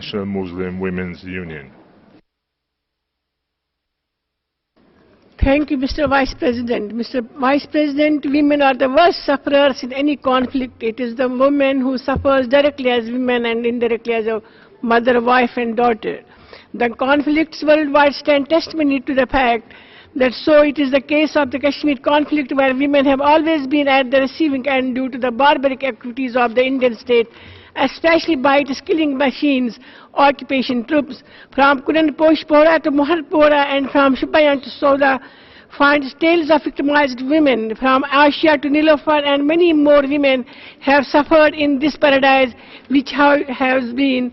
National Muslim Women's Union. Thank you, Mr. Vice President. Mr. Vice President, women are the worst sufferers in any conflict. It is the woman who suffers directly as women and indirectly as a mother, wife and daughter. The conflicts worldwide stand testimony to the fact that so it is the case of the Kashmir conflict, where women have always been at the receiving end due to the barbaric activities of the Indian state, especially by its killing machines, occupation troops. From Kudanposhpora to Mohanpura and from Shupayan to Soda finds tales of victimized women. From Asia to Nilofar and many more women have suffered in this paradise which has been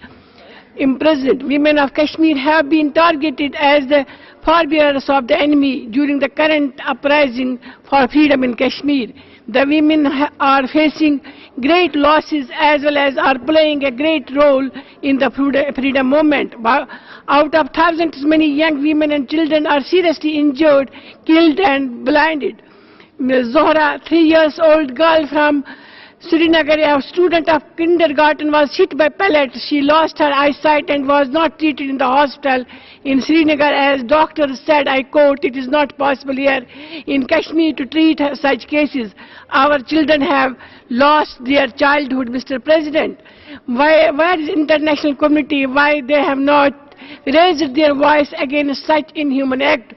imprisoned. Women of Kashmir have been targeted as the forebearers of the enemy during the current uprising for freedom in Kashmir. The women are facing great losses as well as are playing a great role in the freedom movement. Out of thousands, many young women and children are seriously injured, killed and blinded. Ms. Zohra, 3-year-old girl from Srinagar, a student of kindergarten, was hit by pellets. She lost her eyesight and was not treated in the hospital in Srinagar as doctors said, I quote, it is not possible here in Kashmir to treat such cases. Our children have lost their childhood, Mr. President. Where is international community? Why they have not raised their voice against such inhuman act?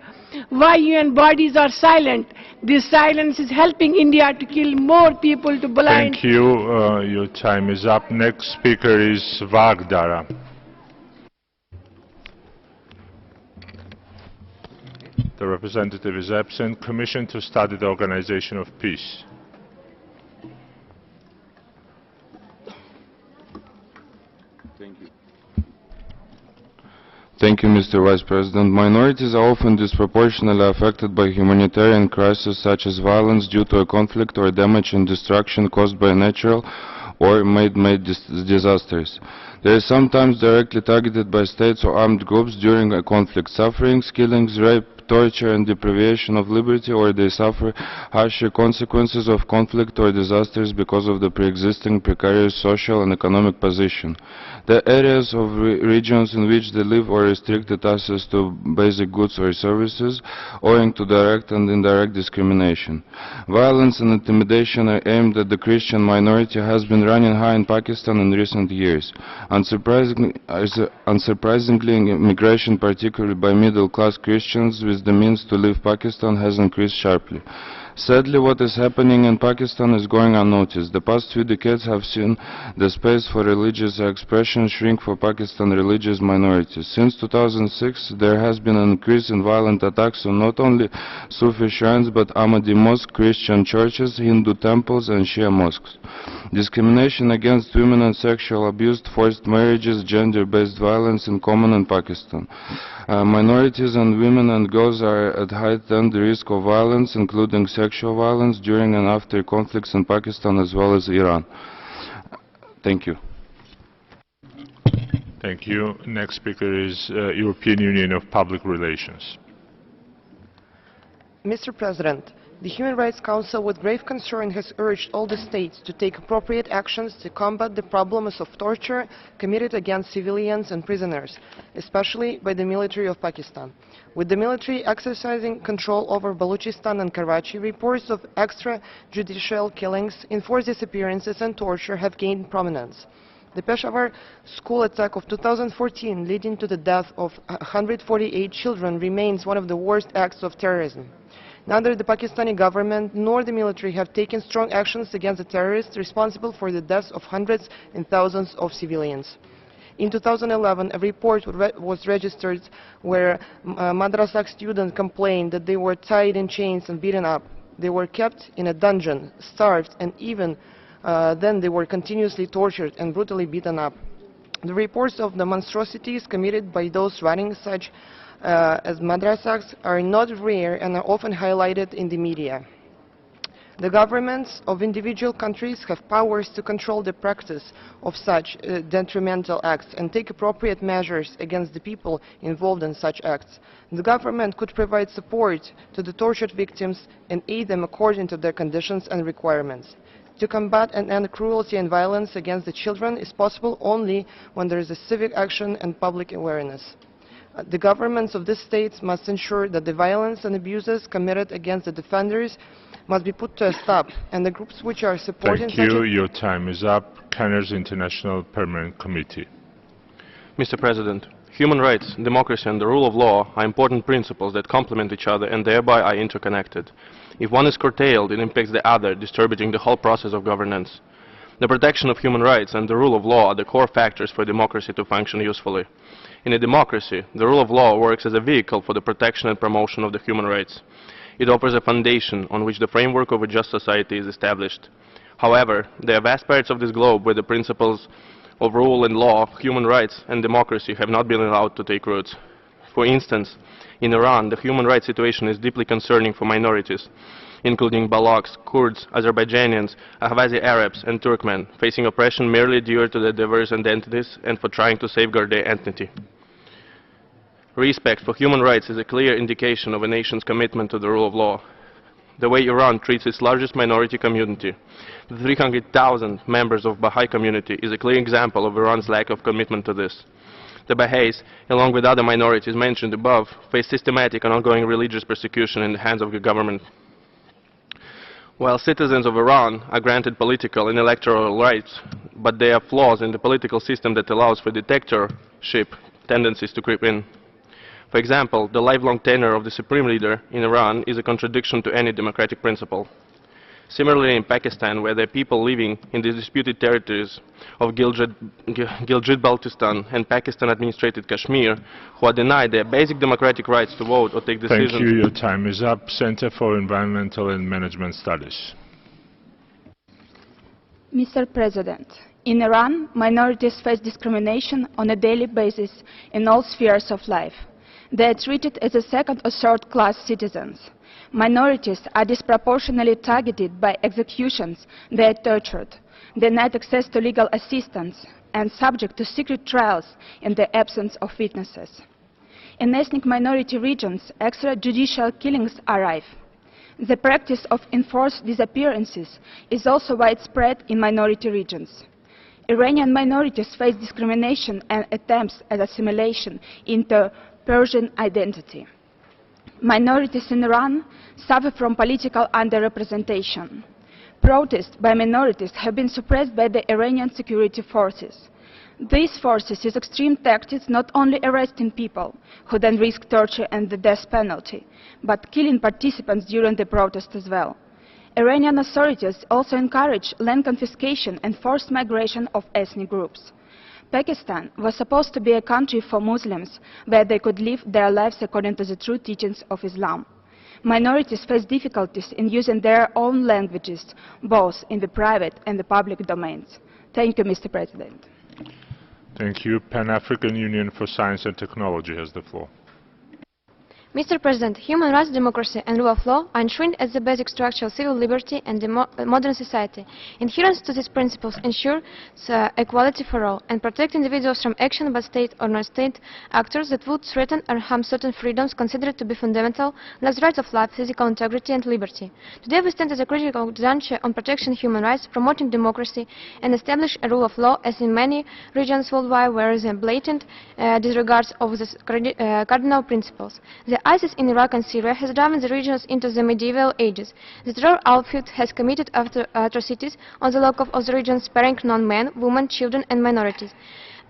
Why UN bodies are silent? This silence is helping India to kill more people, to blind. Thank you. Your time is up. Next speaker is Vagdara. The representative is absent. Commission to study the organization of peace. Thank you, Mr. Vice President. Minorities are often disproportionately affected by humanitarian crises such as violence due to a conflict or damage and destruction caused by natural or man-made disasters. They are sometimes directly targeted by states or armed groups during a conflict. Sufferings, killings, rape, torture and deprivation of liberty, or they suffer harsher consequences of conflict or disasters because of the pre-existing precarious social and economic position. The areas of regions in which they live or restricted access to basic goods or services owing to direct and indirect discrimination. Violence and intimidation are aimed at the Christian minority has been running high in Pakistan in recent years. Unsurprisingly, immigration, particularly by middle-class Christians with the means to leave Pakistan, has increased sharply. Sadly, what is happening in Pakistan is going unnoticed. The past few decades have seen the space for religious expression shrink for Pakistan religious minorities. Since 2006, there has been an increase in violent attacks on not only Sufi shrines but Ahmadi mosques, Christian churches, Hindu temples and Shia mosques. Discrimination against women and sexual abuse, forced marriages, gender-based violence is common in Pakistan. Minorities and women and girls are at heightened risk of violence, including sexual violence, during and after conflicts in Pakistan as well as Iran. Thank you. Thank you. Next speaker is European Union of Public Relations. Mr. President, the Human Rights Council with grave concern has urged all the states to take appropriate actions to combat the problems of torture committed against civilians and prisoners, especially by the military of Pakistan. With the military exercising control over Balochistan and Karachi, reports of extrajudicial killings, enforced disappearances and torture have gained prominence. The Peshawar school attack of 2014, leading to the death of 148 children, remains one of the worst acts of terrorism. Neither the Pakistani government nor the military have taken strong actions against the terrorists responsible for the deaths of hundreds and thousands of civilians. In 2011, a report was registered where madrasa students complained that they were tied in chains and beaten up. They were kept in a dungeon, starved, and even then they were continuously tortured and brutally beaten up. The reports of the monstrosities committed by those running such as madrasas are not rare and are often highlighted in the media. The governments of individual countries have powers to control the practice of such detrimental acts and take appropriate measures against the people involved in such acts. The government could provide support to the tortured victims and aid them according to their conditions and requirements. To combat and end cruelty and violence against the children is possible only when there is a civic action and public awareness. The governments of these states must ensure that the violence and abuses committed against the defenders must be put to a stop, and the groups which are supporting Thank you. Your time is up. Canner's International Permanent Committee. Mr. President, human rights, democracy and the rule of law are important principles that complement each other and thereby are interconnected. If one is curtailed, it impacts the other, disturbing the whole process of governance. The protection of human rights and the rule of law are the core factors for democracy to function usefully. In a democracy, the rule of law works as a vehicle for the protection and promotion of the human rights. It offers a foundation on which the framework of a just society is established. However, there are vast parts of this globe where the principles of rule and law, human rights and democracy have not been allowed to take roots. For instance, in Iran, the human rights situation is deeply concerning for minorities, including Balochs, Kurds, Azerbaijanians, Ahwazi Arabs and Turkmen, facing oppression merely due to their diverse identities and for trying to safeguard their entity. Respect for human rights is a clear indication of a nation's commitment to the rule of law. The way Iran treats its largest minority community, the 300,000 members of Baha'i community, is a clear example of Iran's lack of commitment to this. The Baha'is, along with other minorities mentioned above, face systematic and ongoing religious persecution in the hands of the government. While citizens of Iran are granted political and electoral rights, but there are flaws in the political system that allows for dictatorship tendencies to creep in. For example, the lifelong tenure of the supreme leader in Iran is a contradiction to any democratic principle. Similarly, in Pakistan, where there are people living in the disputed territories of Gilgit-Baltistan and Pakistan-administrated Kashmir, who are denied their basic democratic rights to vote or take decisions. Thank you. Your time is up. Center for Environmental and Management Studies. Mr. President, in Iran, minorities face discrimination on a daily basis in all spheres of life. They are treated as a second or third-class citizens. Minorities are disproportionately targeted by executions, they are tortured, denied access to legal assistance, and subject to secret trials in the absence of witnesses. In ethnic minority regions, extrajudicial killings are rife. The practice of enforced disappearances is also widespread in minority regions. Iranian minorities face discrimination and attempts at assimilation into Persian identity. Minorities in Iran suffer from political underrepresentation. Protests by minorities have been suppressed by the Iranian security forces. These forces use extreme tactics, not only arresting people, who then risk torture and the death penalty, but killing participants during the protest as well. Iranian authorities also encourage land confiscation and forced migration of ethnic groups. Pakistan was supposed to be a country for Muslims where they could live their lives according to the true teachings of Islam. Minorities face difficulties in using their own languages, both in the private and the public domains. Thank you, Mr. President. Thank you. Pan-African Union for Science and Technology has the floor. Mr. President, human rights, democracy and rule of law are enshrined as the basic structure of civil liberty and modern society. Adherence to these principles ensures equality for all and protect individuals from action by state or non-state actors that would threaten or harm certain freedoms considered to be fundamental, like the rights of life, physical integrity and liberty. Today we stand as a critical juncture on protecting human rights, promoting democracy and establish a rule of law, as in many regions worldwide where there is a blatant disregard of the cardinal principles. The ISIS in Iraq and Syria has driven the regions into the medieval ages. The terror outfit has committed atrocities on the local of the region, sparing non-men, women, children and minorities.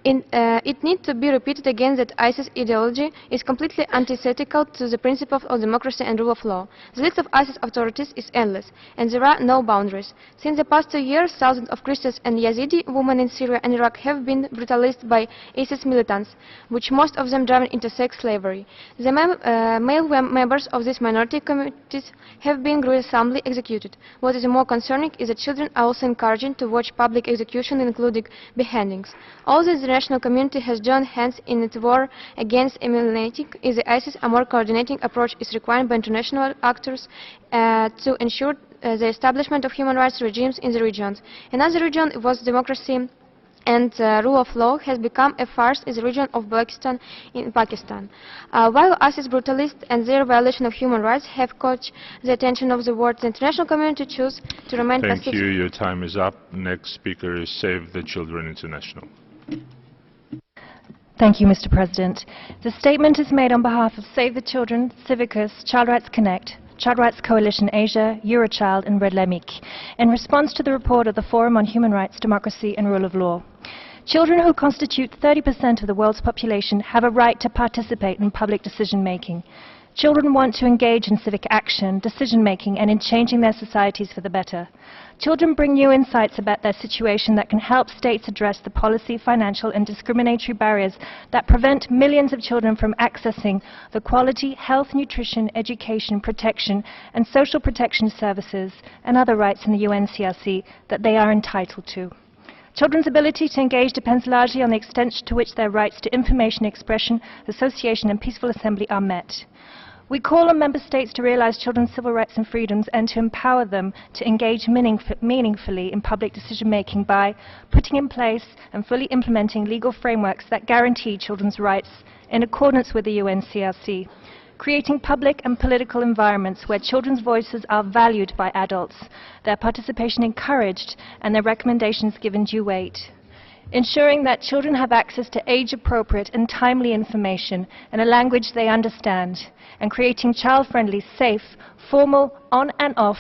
It needs to be repeated again that ISIS ideology is completely antithetical to the principles of democracy and rule of law. The list of ISIS authorities is endless, and there are no boundaries. Since the past 2 years, thousands of Christians and Yazidi women in Syria and Iraq have been brutalized by ISIS militants, which most of them driven into sex slavery. The male members of these minority communities have been gruesomely executed. What is more concerning is that children are also encouraged to watch public execution, including beheadings. All this international community has joined hands in its war against eliminating the ISIS. A more coordinating approach is required by international actors to ensure the establishment of human rights regimes in the regions. Another region was democracy and rule of law has become a farce in the region of Balochistan in Pakistan. While ISIS brutalists and their violation of human rights have caught the attention of the world, the international community choose to remain passive. Thank you. Your time is up. Next speaker is Save the Children International. Thank you, Mr. President. The statement is made on behalf of Save the Children, Civicus, Child Rights Connect, Child Rights Coalition Asia, Eurochild and Red Lemic, in response to the report of the Forum on Human Rights, Democracy and Rule of Law. Children, who constitute 30% of the world's population, have a right to participate in public decision-making. Children want to engage in civic action, decision-making, and in changing their societies for the better. Children bring new insights about their situation that can help states address the policy, financial, and discriminatory barriers that prevent millions of children from accessing the quality, health, nutrition, education, protection, and social protection services and other rights in the UNCRC that they are entitled to. Children's ability to engage depends largely on the extent to which their rights to information, expression, association, and peaceful assembly are met. We call on Member States to realize children's civil rights and freedoms and to empower them to engage meaningfully in public decision-making by putting in place and fully implementing legal frameworks that guarantee children's rights in accordance with the UNCRC, creating public and political environments where children's voices are valued by adults, their participation encouraged, and their recommendations given due weight. Ensuring that children have access to age-appropriate and timely information in a language they understand, and creating child-friendly, safe, formal, on and off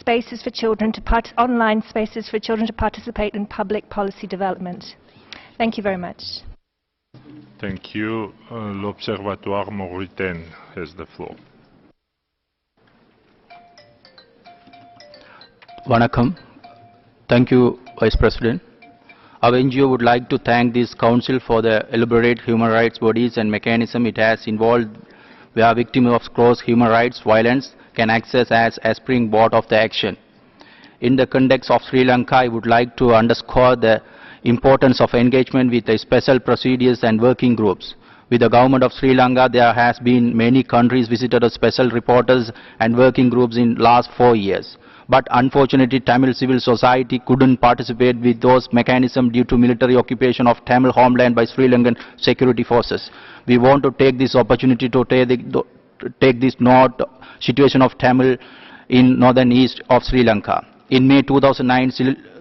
spaces for children to online spaces for children to participate in public policy development. Thank you very much. Thank you. L'Observatoire Mauritaine has the floor. Vanakkam. Thank you, Vice President. Our NGO would like to thank this Council for the elaborate human rights bodies and mechanism it has involved where victims of gross human rights violence can access as a springboard of the action. In the context of Sri Lanka, I would like to underscore the importance of engagement with the special procedures and working groups. With the government of Sri Lanka, there has been many countries visited as special reporters and working groups in last 4 years. But unfortunately, Tamil civil society couldn't participate with those mechanisms due to military occupation of Tamil homeland by Sri Lankan security forces. We want to take this opportunity to take this situation of Tamil in northern east of Sri Lanka. In May 2009,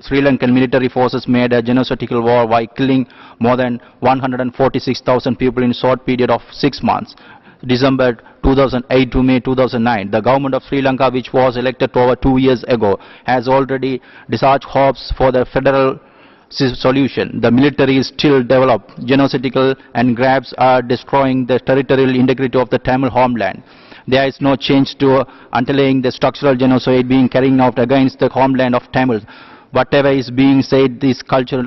Sri Lankan military forces made a genocidal war by killing more than 146,000 people in a short period of 6 months. December 2008 to May 2009. The government of Sri Lanka, which was elected over 2 years ago, has already discharged hopes for the federal solution. The military is still developed. Genocidal and grabs are destroying the territorial integrity of the Tamil homeland. There is no change to underlying the structural genocide being carried out against the homeland of Tamils. Whatever is being said, this council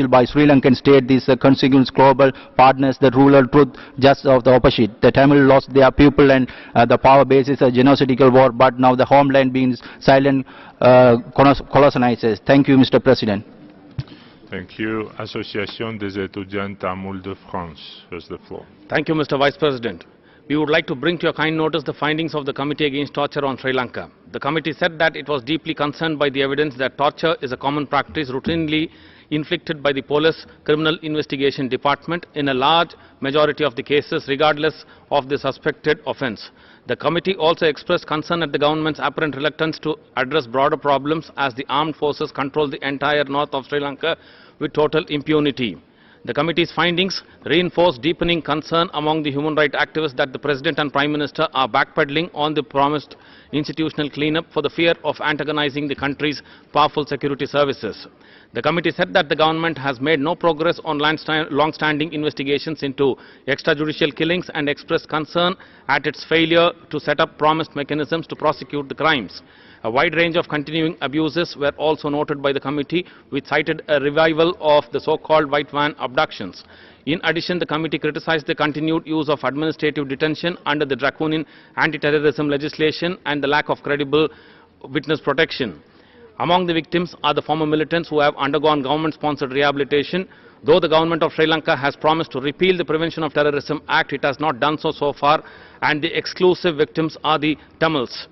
by Sri Lankan state, these consequence global partners, the rural truth, just of the opposite. The Tamil lost their people and the power base is a genocidal war, but now the homeland being silent colonizes. Thank you, Mr. President. Thank you. Association des étudiants tamouls de France has the floor. Thank you, Mr. Vice President. We would like to bring to your kind notice the findings of the Committee Against Torture on Sri Lanka. The committee said that it was deeply concerned by the evidence that torture is a common practice routinely inflicted by the Police Criminal Investigation Department in a large majority of the cases, regardless of the suspected offence. The committee also expressed concern at the government's apparent reluctance to address broader problems as the armed forces control the entire north of Sri Lanka with total impunity. The committee's findings reinforce deepening concern among the human rights activists that the President and Prime Minister are backpedaling on the promised institutional cleanup for the fear of antagonizing the country's powerful security services. The committee said that the government has made no progress on long-standing investigations into extrajudicial killings and expressed concern at its failure to set up promised mechanisms to prosecute the crimes. A wide range of continuing abuses were also noted by the committee, which cited a revival of the so-called white van abductions. In addition, the committee criticized the continued use of administrative detention under the draconian anti-terrorism legislation and the lack of credible witness protection. Among the victims are the former militants who have undergone government-sponsored rehabilitation. Though the government of Sri Lanka has promised to repeal the Prevention of Terrorism Act, it has not done so far, and the exclusive victims are the Tamils.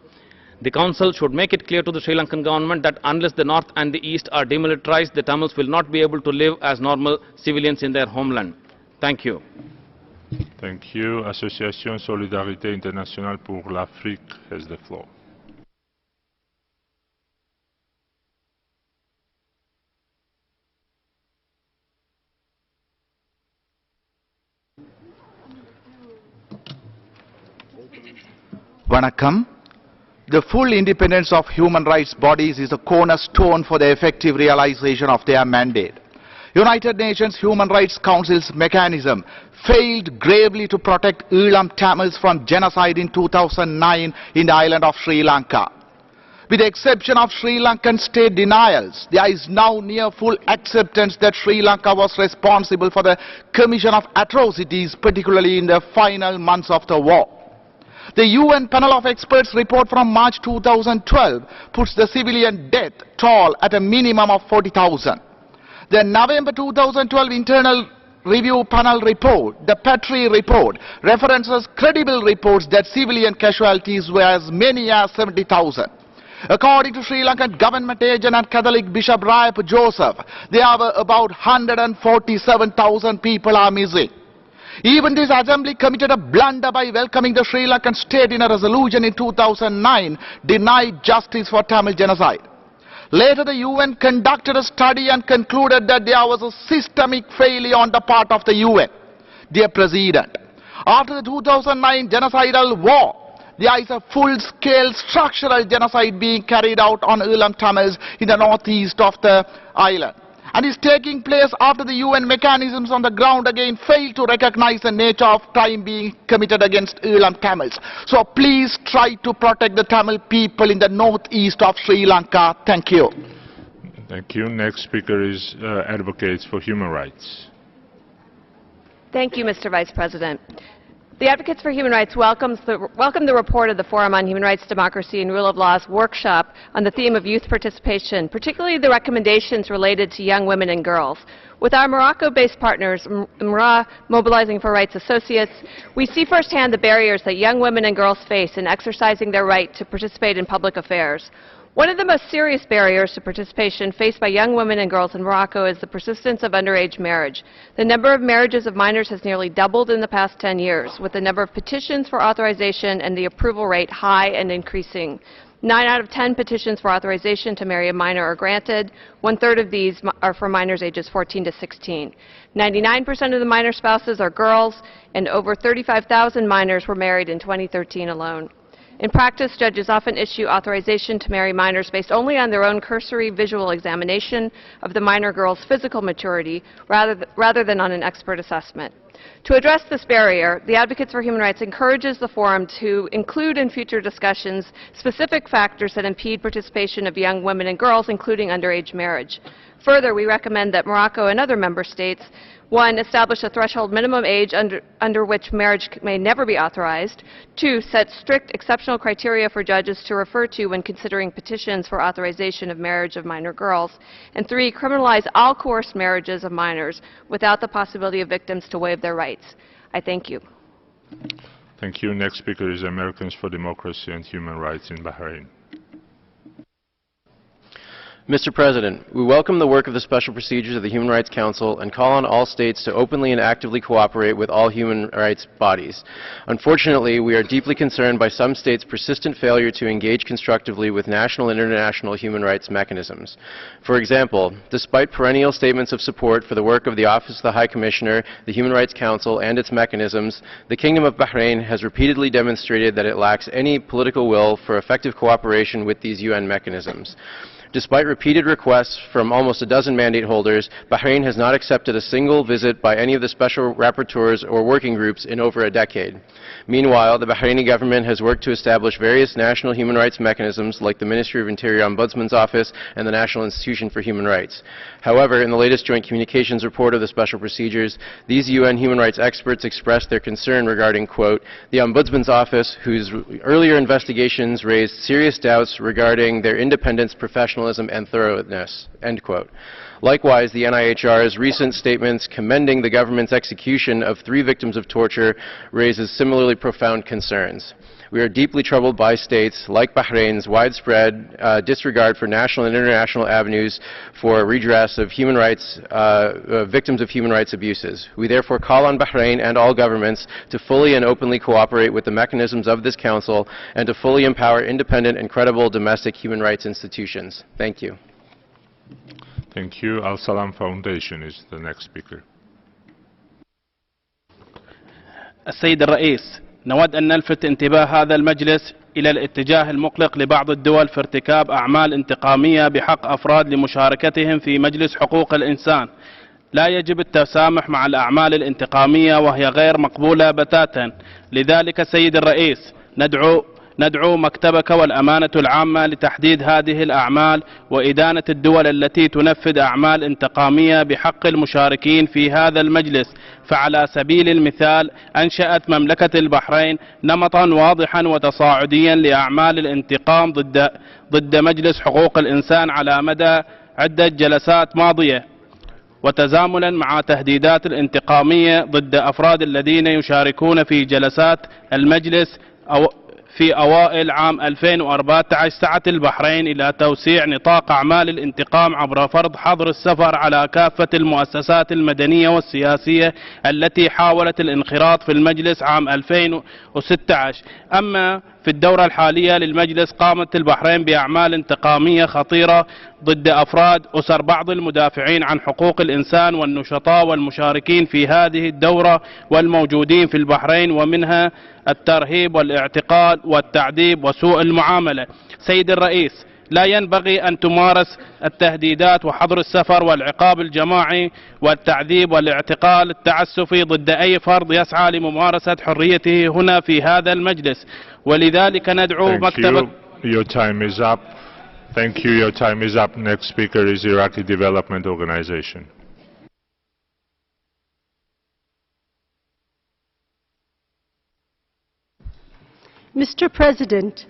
The Council should make it clear to the Sri Lankan government that unless the North and the East are demilitarized, the Tamils will not be able to live as normal civilians in their homeland. Thank you. Thank you. Association Solidarité Internationale pour l'Afrique has the floor. Vanakkam. The full independence of human rights bodies is a cornerstone for the effective realization of their mandate. United Nations Human Rights Council's mechanism failed gravely to protect Elam Tamils from genocide in 2009 in the island of Sri Lanka. With the exception of Sri Lankan state denials, there is now near full acceptance that Sri Lanka was responsible for the commission of atrocities, particularly in the final months of the war. The UN panel of experts report from March 2012 puts the civilian death toll at a minimum of 40,000. The November 2012 internal review panel report, the Petrie report, references credible reports that civilian casualties were as many as 70,000. According to Sri Lankan government agent and Catholic Bishop Rayappa Joseph, there were about 147,000 people are missing. Even this assembly committed a blunder by welcoming the Sri Lankan state in a resolution in 2009 denied justice for Tamil genocide. Later the UN conducted a study and concluded that there was a systemic failure on the part of the UN. Dear President, after the 2009 genocidal war, there is a full-scale structural genocide being carried out on Elam Tamils in the northeast of the island. And is taking place after the UN mechanisms on the ground again fail to recognize the nature of crime being committed against Elam Tamils. So please try to protect the Tamil people in the northeast of Sri Lanka. Thank you. Thank you. Next speaker is Advocates for Human Rights. Thank you, Mr. Vice President. The Advocates for Human Rights welcome the report of the Forum on Human Rights, Democracy and Rule of Law's workshop on the theme of youth participation, particularly the recommendations related to young women and girls. With our Morocco-based partners, MRA Mobilizing for Rights Associates, we see firsthand the barriers that young women and girls face in exercising their right to participate in public affairs. One of the most serious barriers to participation faced by young women and girls in Morocco is the persistence of underage marriage. The number of marriages of minors has nearly doubled in the past 10 years, with the number of petitions for authorization and the approval rate high and increasing. 9 out of 10 petitions for authorization to marry a minor are granted. 1/3 of these are for minors ages 14 to 16. 99% of the minor spouses are girls, and over 35,000 minors were married in 2013 alone. In practice, judges often issue authorization to marry minors based only on their own cursory visual examination of the minor girl's physical maturity rather than on an expert assessment. To address this barrier, the Advocates for Human Rights encourages the Forum to include in future discussions specific factors that impede participation of young women and girls, including underage marriage. Further, we recommend that Morocco and other member states, 1, establish a threshold minimum age under which marriage may never be authorized. 2, set strict exceptional criteria for judges to refer to when considering petitions for authorization of marriage of minor girls. And 3, criminalize all coerced marriages of minors without the possibility of victims to waive their rights. I thank you. Thank you. Next speaker is Americans for Democracy and Human Rights in Bahrain. Mr. President, we welcome the work of the Special Procedures of the Human Rights Council and call on all states to openly and actively cooperate with all human rights bodies. Unfortunately, we are deeply concerned by some states' persistent failure to engage constructively with national and international human rights mechanisms. For example, despite perennial statements of support for the work of the Office of the High Commissioner, the Human Rights Council, and its mechanisms, the Kingdom of Bahrain has repeatedly demonstrated that it lacks any political will for effective cooperation with these UN mechanisms. Despite repeated requests from almost a dozen mandate holders, Bahrain has not accepted a single visit by any of the special rapporteurs or working groups in over a decade. Meanwhile, the Bahraini government has worked to establish various national human rights mechanisms like the Ministry of Interior Ombudsman's Office and the National Institution for Human Rights. However, in the latest Joint Communications report of the Special Procedures, these UN human rights experts expressed their concern regarding, quote, the Ombudsman's Office, whose earlier investigations raised serious doubts regarding their independence, professionalism, and thoroughness, end quote. Likewise, the NIHR's recent statements commending the government's execution of 3 victims of torture raises similarly profound concerns. We are deeply troubled by states like Bahrain's widespread disregard for national and international avenues for redress of human rights, victims of human rights abuses. We therefore call on Bahrain and all governments to fully and openly cooperate with the mechanisms of this Council and to fully empower independent and credible domestic human rights institutions. Thank you. Thank you. Al Salam Foundation is the next speaker. السيد الرئيس، نود أن نلفت انتباه هذا المجلس إلى الاتجاه المقلق لبعض الدول في ارتكاب أعمال انتقامية بحق أفراد لمشاركتهم في مجلس حقوق الإنسان. لا يجب التسامح مع الأعمال الانتقامية وهي غير مقبولة بتاتا. لذلك سيد الرئيس ندعو مكتبك والأمانة العامة لتحديد هذه الأعمال وإدانة الدول التي تنفذ أعمال انتقامية بحق المشاركين في هذا المجلس. فعلى سبيل المثال أنشأت مملكة البحرين نمطا واضحا وتصاعديا لأعمال الانتقام ضد مجلس حقوق الإنسان على مدى عدة جلسات ماضية، وتزامنا مع تهديدات الانتقامية ضد أفراد الذين يشاركون في جلسات المجلس. في أوائل عام 2014 سعت البحرين إلى توسيع نطاق أعمال الانتقام عبر فرض حظر السفر على كافة المؤسسات المدنية والسياسية التي حاولت الانخراط في المجلس عام 2016. أما في الدورة الحالية للمجلس قامت البحرين بأعمال انتقامية خطيرة ضد أفراد أسر بعض المدافعين عن حقوق الإنسان والنشطاء والمشاركين في هذه الدورة والموجودين في البحرين، ومنها الترهيب والاعتقال والتعذيب وسوء المعاملة. سيد الرئيس، لا ينبغي أن تمارس التهديدات وحظر السفر والعقاب الجماعي والتعذيب والاعتقال التعسفي ضد أي فرد يسعى لممارسة حريته هنا في هذا المجلس. ولذلك ندعو مكتبة. Your time is up. Thank you. Your time is up. Next speaker is Iraqi Development Organization. Mr. President,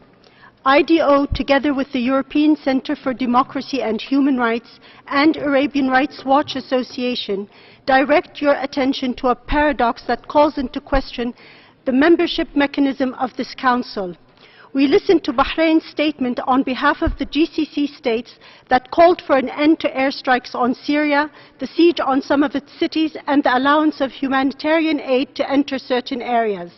IDO, together with the European Center for Democracy and Human Rights and Arabian Rights Watch Association, direct your attention to a paradox that calls into question the membership mechanism of this Council. We listened to Bahrain's statement on behalf of the GCC states that called for an end to airstrikes on Syria, the siege on some of its cities, and the allowance of humanitarian aid to enter certain areas.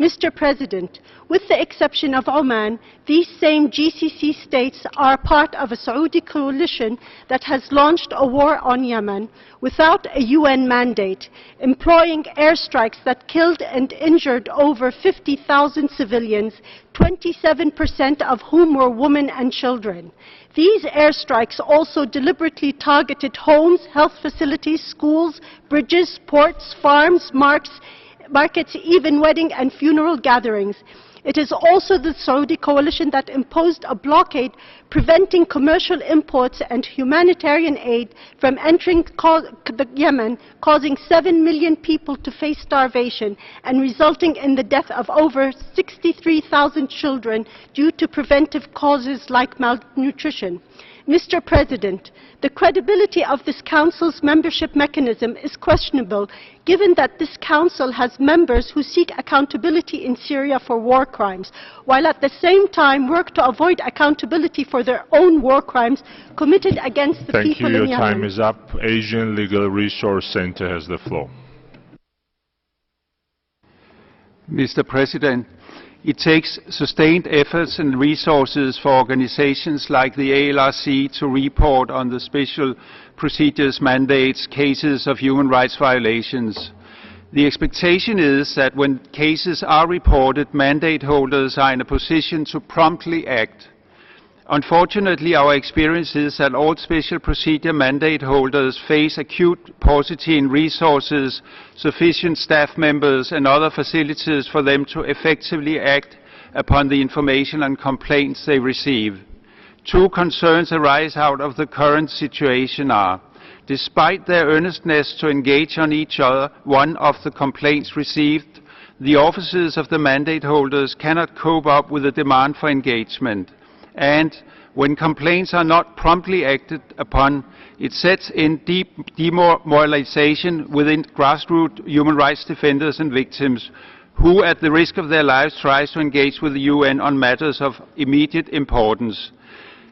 Mr. President, with the exception of Oman, these same GCC states are part of a Saudi coalition that has launched a war on Yemen without a UN mandate, employing airstrikes that killed and injured over 50,000 civilians, 27% of whom were women and children. These airstrikes also deliberately targeted homes, health facilities, schools, bridges, ports, farms, markets, even wedding and funeral gatherings. It is also the Saudi coalition that imposed a blockade preventing commercial imports and humanitarian aid from entering Yemen, causing 7 million people to face starvation and resulting in the death of over 63,000 children due to preventive causes like malnutrition. Mr. President, the credibility of this Council's membership mechanism is questionable, given that this Council has members who seek accountability in Syria for war crimes, while at the same time work to avoid accountability for their own war crimes committed against the people in Yemen. Thank you. Your time is up. Asian Legal Resource Center has the floor. Mr. President, it takes sustained efforts and resources for organizations like the ALRC to report on the special procedures mandates cases of human rights violations. The expectation is that when cases are reported, mandate holders are in a position to promptly act. Unfortunately, our experience is that all special procedure mandate holders face acute paucity in resources, sufficient staff members and other facilities for them to effectively act upon the information and complaints they receive. Two concerns arise out of the current situation are, despite their earnestness to engage on each other, one of the complaints received, the offices of the mandate holders cannot cope up with the demand for engagement. And when complaints are not promptly acted upon, it sets in deep demoralization within grassroots human rights defenders and victims who, at the risk of their lives, try to engage with the UN on matters of immediate importance.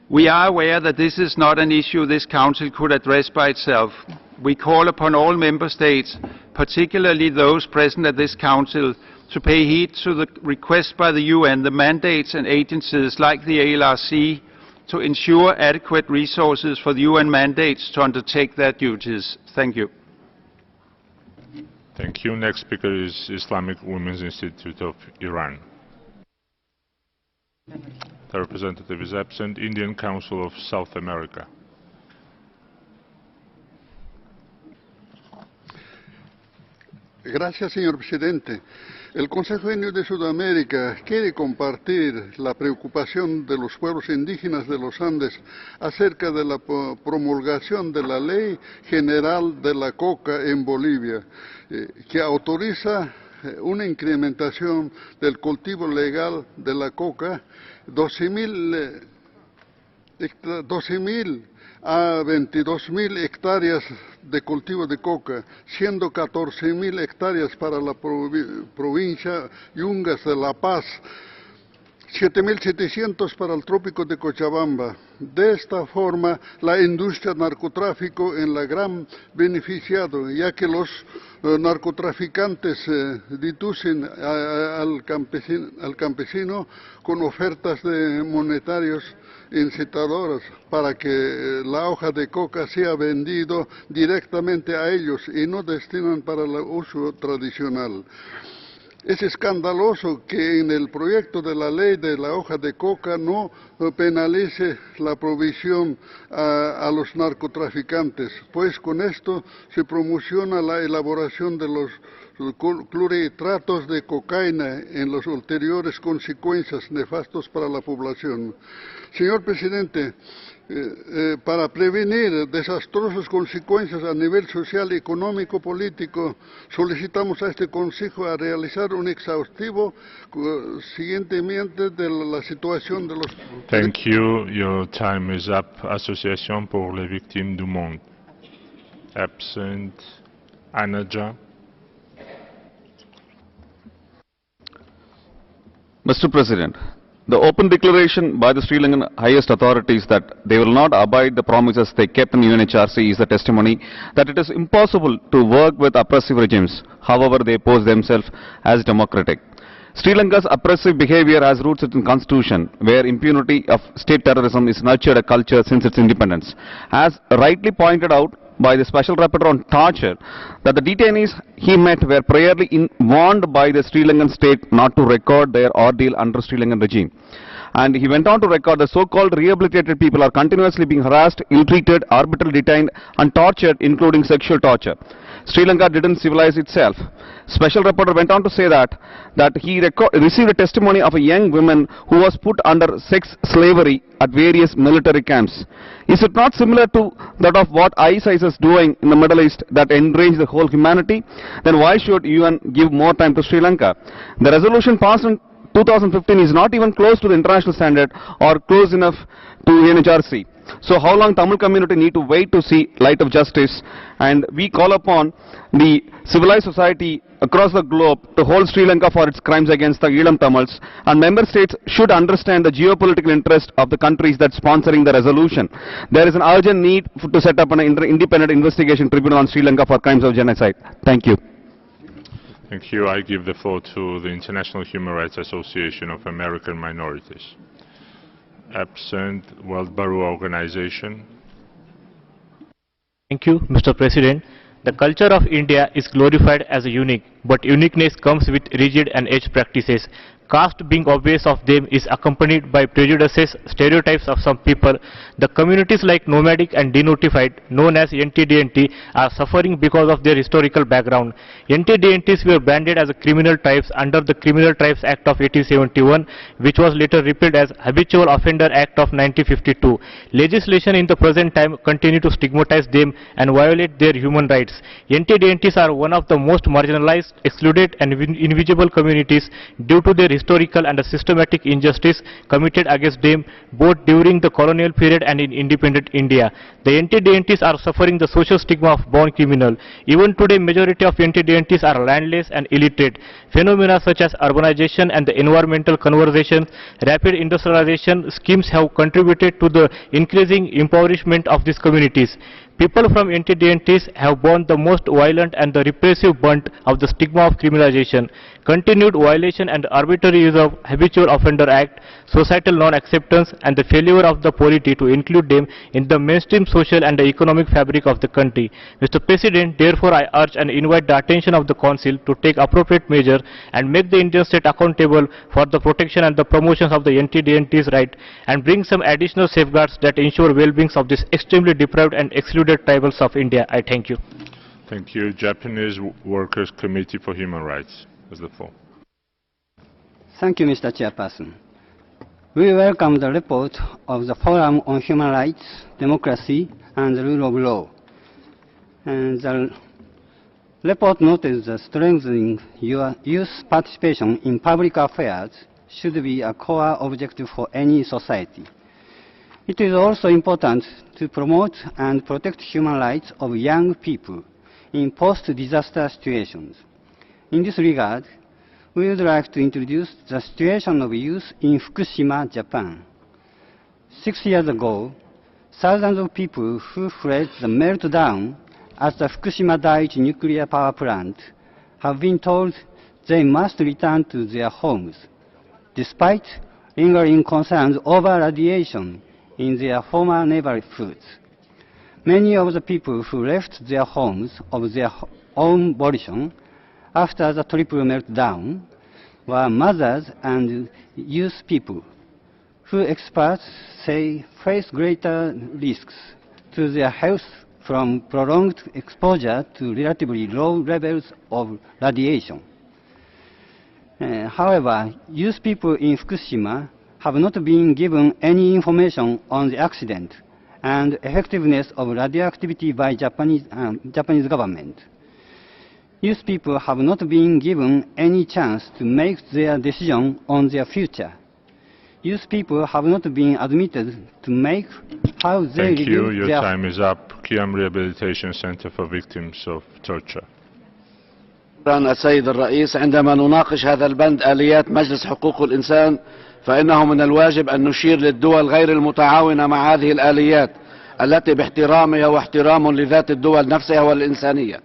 We are aware that this is not an issue this Council could address by itself. We call upon all Member States, particularly those present at this Council, to pay heed to the request by the UN, the mandates and agencies like the ALRC to ensure adequate resources for the UN mandates to undertake their duties. Thank you. Thank you. Next speaker is Islamic Women's Institute of Iran. The representative is absent. Indian Council of South America. Gracias, señor presidente. El Consejo de Sudamérica quiere compartir la preocupación de los pueblos indígenas de los Andes acerca de la promulgación de la Ley General de la Coca en Bolivia, que autoriza una incrementación del cultivo legal de la coca 12.000 a 22.000 hectáreas de cultivo de coca, siendo 14.000 hectáreas para la provincia Yungas de La Paz, 7.700 para el trópico de Cochabamba. De esta forma, la industria narcotráfico en la gran beneficiado, ya que los narcotraficantes inducen al campesino con ofertas de monetarios incitadoras para que la hoja de coca sea vendido directamente a ellos y no destinan para el uso tradicional. Es escandaloso que en el proyecto de la ley de la hoja de coca no penalice la provisión a los narcotraficantes, pues con esto se promociona la elaboración de los clorhidratos de cocaína en las ulteriores consecuencias nefastas para la población. Señor presidente, para prevenir desastrosas consecuencias a nivel social, económico, político, solicitamos a este Consejo a realizar un exhaustivo siguientemente de la situación de los... Thank you. Your time is up. Association pour les victimes du monde. Absent. Anaja. Mr. President, the open declaration by the Sri Lankan highest authorities that they will not abide the promises they kept in UNHRC is a testimony that it is impossible to work with oppressive regimes, however they pose themselves as democratic. Sri Lanka's oppressive behavior has roots in the constitution, where impunity of state terrorism is nurtured a culture since its independence. As rightly pointed out by the Special Rapporteur on torture, that the detainees he met were prayerly warned by the Sri Lankan state not to record their ordeal under Sri Lankan regime. And he went on to record the so-called rehabilitated people are continuously being harassed, ill-treated, arbitrarily detained and tortured, including sexual torture. Sri Lanka didn't civilize itself. Special Rapporteur went on to say that he received a testimony of a young woman who was put under sex slavery at various military camps. Is it not similar to that of what ISIS is doing in the Middle East that enraged the whole humanity? Then why should UN give more time to Sri Lanka? The resolution passed in 2015 is not even close to the international standard or close enough to UNHRC. So how long Tamil community need to wait to see light of justice? And we call upon the civilized society across the globe to hold Sri Lanka for its crimes against the Elam Tamils, and member states should understand the geopolitical interest of the countries that sponsoring the resolution. There is an urgent need to set up an independent investigation tribunal on Sri Lanka for crimes of genocide. Thank you. Thank you. I give the floor to the International Human Rights Association of American Minorities. Absent. World Bureau Organization. Thank you, Mr. President. The culture of India is glorified as a unique, but uniqueness comes with rigid and edged practices. Caste, being obvious of them, is accompanied by prejudices, stereotypes of some people. The communities like nomadic and denotified, known as NTDNT, are suffering because of their historical background. NTDNTs were branded as criminal tribes under the Criminal Tribes Act of 1871, which was later repealed as Habitual Offender Act of 1952. Legislation in the present time continue to stigmatize them and violate their human rights. NTDNTs are one of the most marginalized, excluded and invisible communities due to their historical and a systematic injustice committed against them both during the colonial period and in independent India. The anti-DNTs are suffering the social stigma of born criminal. Even today, majority of anti-DNTs are landless and illiterate. Phenomena such as urbanization and the environmental conservation, rapid industrialization schemes have contributed to the increasing impoverishment of these communities. People from anti-DNTs have borne the most violent and the repressive brunt of the stigma of criminalization. Continued violation and arbitrary use of Habitual Offender Act, societal non-acceptance and the failure of the polity to include them in the mainstream social and the economic fabric of the country. Mr. President, therefore I urge and invite the attention of the Council to take appropriate measures and make the Indian state accountable for the protection and the promotion of the anti-DNTs right and bring some additional safeguards that ensure well-being of this extremely deprived and excluded tribals of India. I thank you. Thank you. Japanese Workers' Committee for Human Rights has the floor. Thank you, Mr. Chairperson. We welcome the report of the Forum on Human Rights, Democracy and the Rule of Law. And the report noted that strengthening youth participation in public affairs should be a core objective for any society. It is also important to promote and protect human rights of young people in post-disaster situations. In this regard, we would like to introduce the situation of youth in Fukushima, Japan. 6 years ago, thousands of people who fled the meltdown at the Fukushima Daiichi nuclear power plant have been told they must return to their homes, despite lingering concerns over radiation in their former neighborhoods. Many of the people who left their homes of their own volition after the triple meltdown were mothers and youth people, who experts say face greater risks to their health from prolonged exposure to relatively low levels of radiation. However, youth people in Fukushima have not been given any information on the accident and effectiveness of radioactivity by Japanese government. Youth people have not been given any chance to make their decision on their future. Youth people have not been admitted to make how they Thank you. live Your their time is up. Kiam Rehabilitation Center for Victims of Torture. السيد الرئيس، عندما نناقش هذا البند آليات مجلس حقوق الإنسان فإنه من الواجب أن نشير للدول غير المتعاونة مع هذه الآليات التي باحترامها واحترام لذات الدول نفسها والإنسانية.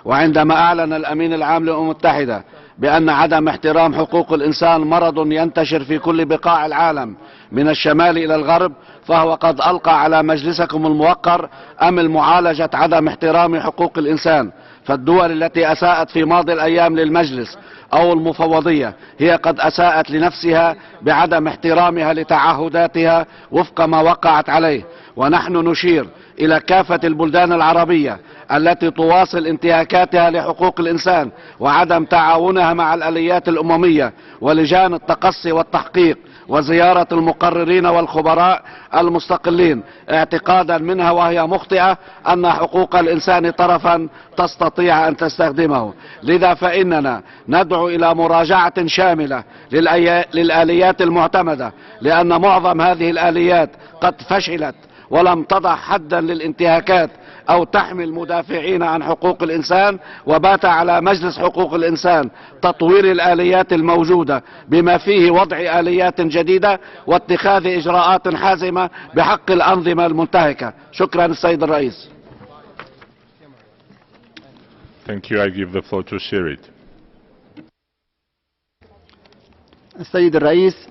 وعندما أعلن الأمين العام للأمم المتحدة بأن عدم احترام حقوق الإنسان مرض ينتشر في كل بقاع العالم من الشمال إلى الغرب، فهو قد ألقى على مجلسكم الموقر أمر معالجة عدم احترام حقوق الإنسان. فالدول التي أساءت في ماضي الأيام للمجلس أو المفوضية هي قد أساءت لنفسها بعدم احترامها لتعهداتها وفق ما وقعت عليه. ونحن نشير إلى كافة البلدان العربية التي تواصل انتهاكاتها لحقوق الإنسان وعدم تعاونها مع الآليات الأممية ولجان التقصي والتحقيق وزيارة المقررين والخبراء المستقلين، اعتقادا منها وهي مخطئة أن حقوق الإنسان طرفا تستطيع أن تستخدمه. لذا فإننا ندعو إلى مراجعة شاملة للآليات المعتمدة، لأن معظم هذه الآليات قد فشلت ولم تضع حدا للانتهاكات أو تحمل مدافعين عن حقوق الإنسان. وبات على مجلس حقوق الإنسان تطوير الآليات الموجودة بما فيه وضع آليات جديدة واتخاذ إجراءات حازمة بحق الأنظمة المنتهكة. شكرا السيد الرئيس. Thank you. I give the floor to Shirit. السيد الرئيس،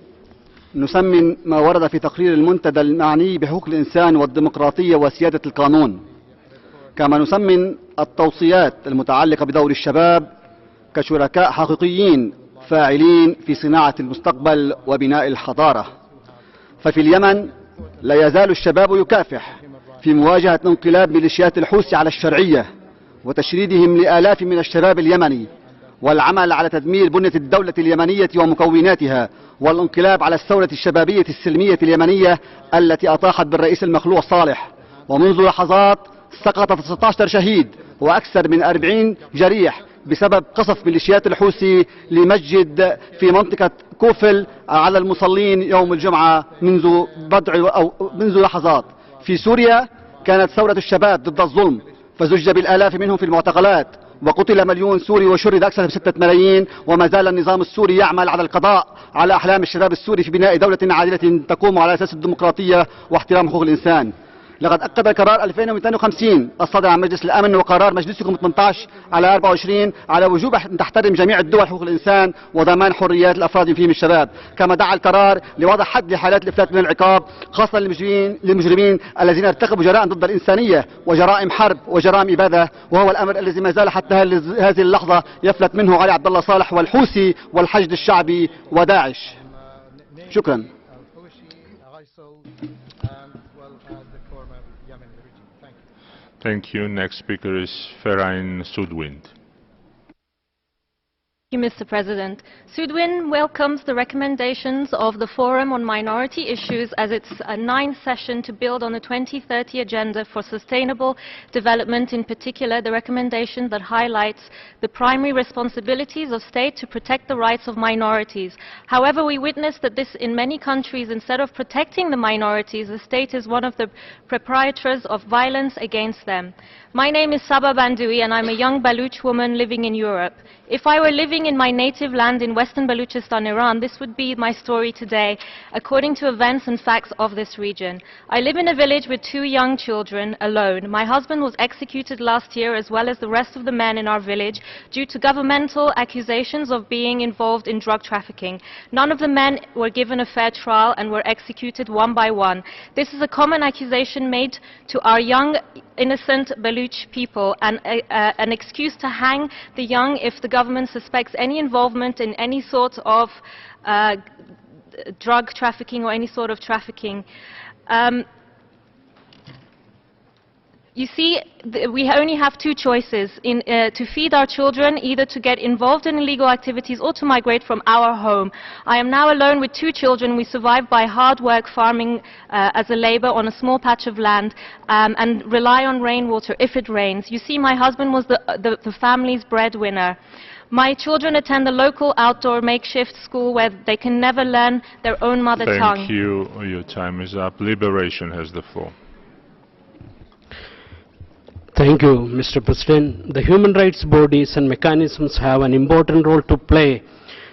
نسمن ما ورد في تقرير المنتدى المعني بحقوق الإنسان والديمقراطية وسيادة القانون، كما نسمن التوصيات المتعلقة بدور الشباب كشركاء حقيقيين فاعلين في صناعة المستقبل وبناء الحضارة. ففي اليمن لا يزال الشباب يكافح في مواجهة انقلاب ميليشيات الحوثي على الشرعية وتشريدهم لآلاف من الشباب اليمني، والعمل على تدمير بنية الدولة اليمنية ومكوناتها، والانقلاب على الثورة الشبابية السلمية اليمنية التي أطاحت بالرئيس المخلوع صالح. ومنذ لحظات سقط 19 شهيد وأكثر من 40 جريح بسبب قصف ميليشيات الحوثي لمسجد في منطقة كوفل على المصلين يوم الجمعة منذ لحظات. في سوريا كانت ثورة الشباب ضد الظلم فزج بالآلاف منهم في المعتقلات وقتل مليون سوري وشرد أكثر من 6 ملايين، وما زال النظام السوري يعمل على القضاء على أحلام الشباب السوري في بناء دولة عادلة تقوم على أساس الديمقراطية واحترام حقوق الإنسان. لقد أكد قرار 2250 الصادر عن مجلس الأمن وقرار مجلسكم 18/24 على وجوب أن تحترم جميع الدول حقوق الإنسان وضمان حريات الأفراد فيهم الشباب. كما دعا القرار لوضع حد لحالات الإفلات من العقاب خاصة للمجرمين الذين ارتكبوا جرائم ضد الإنسانية وجرائم حرب وجرائم إبادة، وهو الأمر الذي ما زال حتى هذه اللحظة يفلت منه علي عبد الله صالح والحوثي والحشد الشعبي وداعش. شكرا. Thank you. Next speaker is Ferain Sudwind. Thank you, Mr. President. SUDWIN welcomes the recommendations of the Forum on Minority Issues as its 9th session to build on the 2030 Agenda for Sustainable Development, in particular the recommendation that highlights the primary responsibilities of state to protect the rights of minorities. However, we witness that this in many countries, instead of protecting the minorities, the state is one of the proprietors of violence against them. My name is Saba Bandoui and I'm a young Baluch woman living in Europe. If I were living in my native land in western Baluchistan, Iran, this would be my story today, according to events and facts of this region. I live in a village with 2 young children alone. My husband was executed last year, as well as the rest of the men in our village, due to governmental accusations of being involved in drug trafficking. None of the men were given a fair trial and were executed one by one. This is a common accusation made to our young, innocent Baluch people, and an excuse to hang the young if the government suspects any involvement in any sort of drug trafficking or any sort of trafficking. You see, we only have 2 choices to feed our children, either to get involved in illegal activities or to migrate from our home. I am now alone with 2 children. We survive by hard work farming as a labor on a small patch of land and rely on rainwater if it rains. You see, my husband was the family's breadwinner. My children attend a local outdoor makeshift school where they can never learn their own mother tongue. Thank you. Your time is up. Liberation has the floor. Thank you, Mr. President. The human rights bodies and mechanisms have an important role to play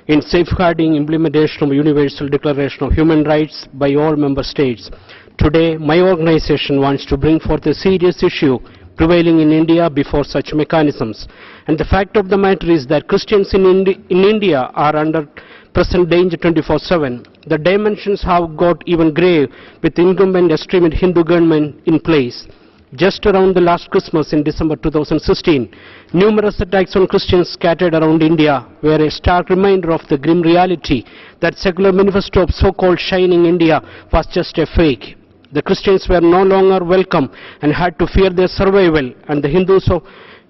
in safeguarding implementation of Universal Declaration of Human Rights by all member states. Today, my organization wants to bring forth a serious issue prevailing in India before such mechanisms. And the fact of the matter is that Christians in India are under present danger 24/7. The dimensions have got even grave with incumbent extremist Hindu government in place. Just around the last Christmas in December 2016, numerous attacks on Christians scattered around India were a stark reminder of the grim reality that secular manifesto of so-called shining India was just a fake. The Christians were no longer welcome and had to fear their survival, and the Hindus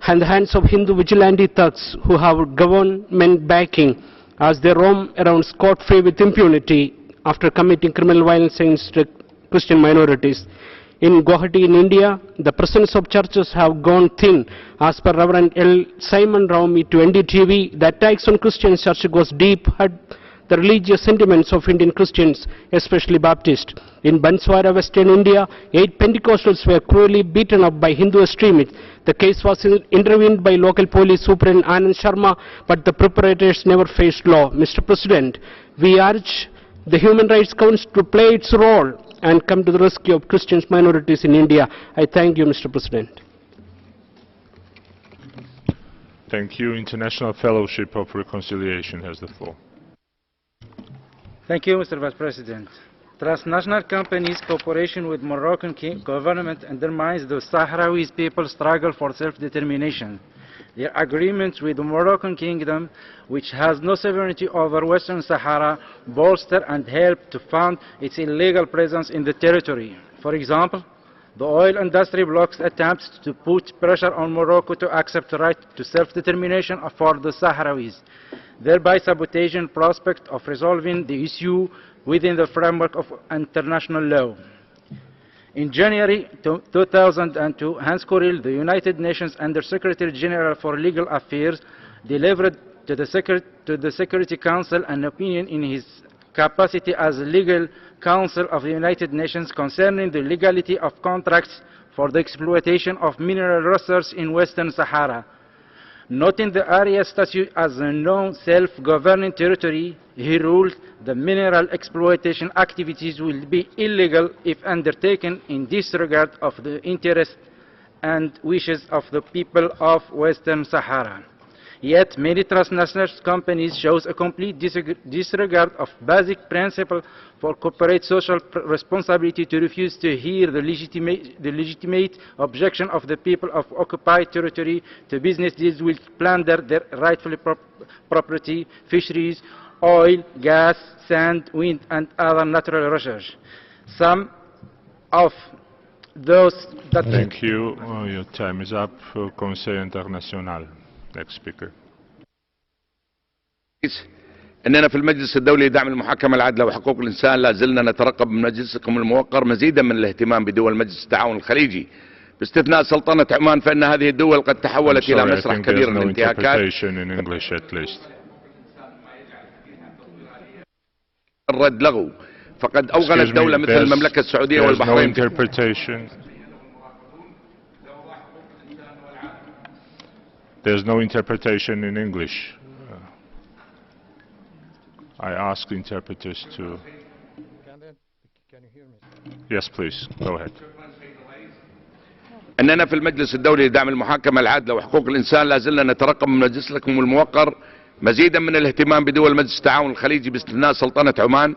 and the hands of Hindu vigilante thugs who have government backing as they roam around scot-free with impunity after committing criminal violence against the Christian minorities. In Guwahati, in India, the presence of churches have gone thin. As per Reverend L. Simon Raumi to NDTV, the attacks on Christian church goes deep, hurt the religious sentiments of Indian Christians, especially Baptists. In Banswara, Western India, 8 Pentecostals were cruelly beaten up by Hindu extremists. The case was intervened by local police superintendent Anand Sharma, but the perpetrators never faced law. Mr. President, we urge the Human Rights Council to play its role and come to the rescue of Christian minorities in India. I thank you, Mr. President. Thank you. International Fellowship of Reconciliation has the floor. Thank you, Mr. Vice President. Transnational companies' cooperation with Moroccan government undermines the Sahrawi people's struggle for self-determination. Their agreements with the Moroccan kingdom, which has no sovereignty over Western Sahara, bolster and help to fund its illegal presence in the territory. For example, the oil industry blocks attempts to put pressure on Morocco to accept the right to self-determination for the Sahrawis, thereby sabotaging the prospect of resolving the issue within the framework of international law. In January 2002, Hans Corell, the United Nations Under-Secretary General for Legal Affairs, delivered to the Security Council an opinion in his capacity as legal counsel of the United Nations concerning the legality of contracts for the exploitation of mineral resources in Western Sahara. Noting the area's status as a non-self-governing territory, he ruled the mineral exploitation activities will be illegal if undertaken in disregard of the interests and wishes of the people of Western Sahara. Yet many transnational companies show a complete disregard of basic principle for corporate social responsibility to refuse to hear the legitimate objection of the people of occupied territory to business deals which plunder their rightful property, fisheries, oil, gas, sand, wind, and other natural resources. Some of those that... Thank you. Your time is up. Conseil International. Next speaker. أننا في المجلس الدولي لدعم المحاكمة العادلة وحقوق الإنسان لا زلنا نترقب من مجلسكم الموقر مزيدا من الاهتمام بدول مجلس التعاون الخليجي باستثناء سلطنة عمان فإن هذه الدول قد تحولت إلى مسرح كبير للانتهاكات الرد لغو فقد أوغلت دولة مثل المملكة السعودية والبحرين There's no interpretation in English. I ask interpreters to... Yes, please. Go ahead. أننا في المجلس الدولي لدعم المحاكمة العادلة وحقوق الإنسان لا زلنا نترقب من مجلسكم الموقر مزيدا من الاهتمام بدول مجلس التعاون الخليجي باستثناء سلطنة عمان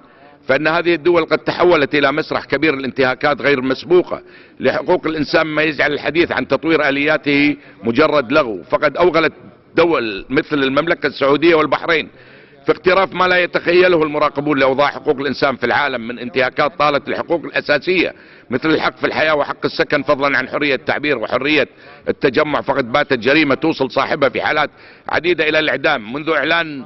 فإن هذه الدول قد تحولت إلى مسرح كبير للانتهاكات غير مسبوقة لحقوق الإنسان ما يجعل الحديث عن تطوير آلياته مجرد لغو فقد أوغلت دول مثل المملكة السعودية والبحرين في اقتراف ما لا يتخيله المراقبون لأوضاع حقوق الإنسان في العالم من انتهاكات طالت الحقوق الأساسية مثل الحق في الحياة وحق السكن فضلا عن حرية التعبير وحرية التجمع فقد باتت جريمة توصل صاحبها في حالات عديدة إلى الإعدام منذ إعلان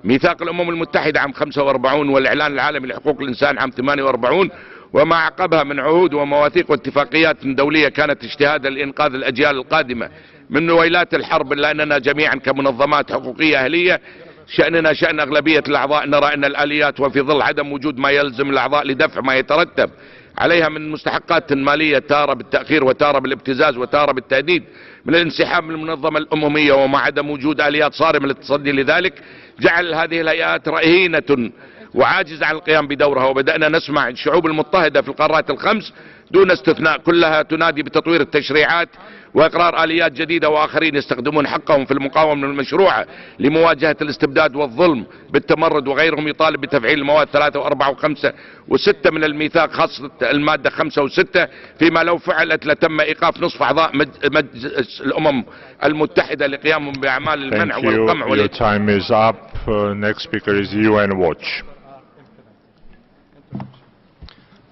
ميثاق الأمم المتحدة عام 45 والإعلان العالمي لحقوق الإنسان عام 48 وما عقبها من عهود ومواثيق واتفاقيات دولية كانت اجتهادا لإنقاذ الأجيال القادمة من ويلات الحرب إلا أننا جميعا كمنظمات حقوقية أهلية شأننا شأن أغلبية الأعضاء نرى أن الآليات وفي ظل عدم وجود ما يلزم الأعضاء لدفع ما يترتب عليها من مستحقات مالية تارة بالتأخير وتارة بالابتزاز وتارة بالتهديد من الانسحاب من المنظمة الأممية ومع عدم وجود آليات صارمة للتصدي لذلك جعل هذه الهيئات رهينة وعاجزة عن القيام بدورها وبدأنا نسمع الشعوب المضطهدة في القارات الخمس دون استثناء كلها تنادي بتطوير التشريعات وإقرار آليات جديدة وآخرين يستخدمون حقهم في المقاومة المشروعة لمواجهة الاستبداد والظلم بالتمرد وغيرهم يطالب بتفعيل المواد 3 و4 و5 و6 من الميثاق خاصة المادة 5 و6 فيما لو فعلت لتم إيقاف نصف أعضاء مجلس الأمم المتحدة لقيامهم بأعمال المنع والقمع Your time is up. Next speaker is UN Watch.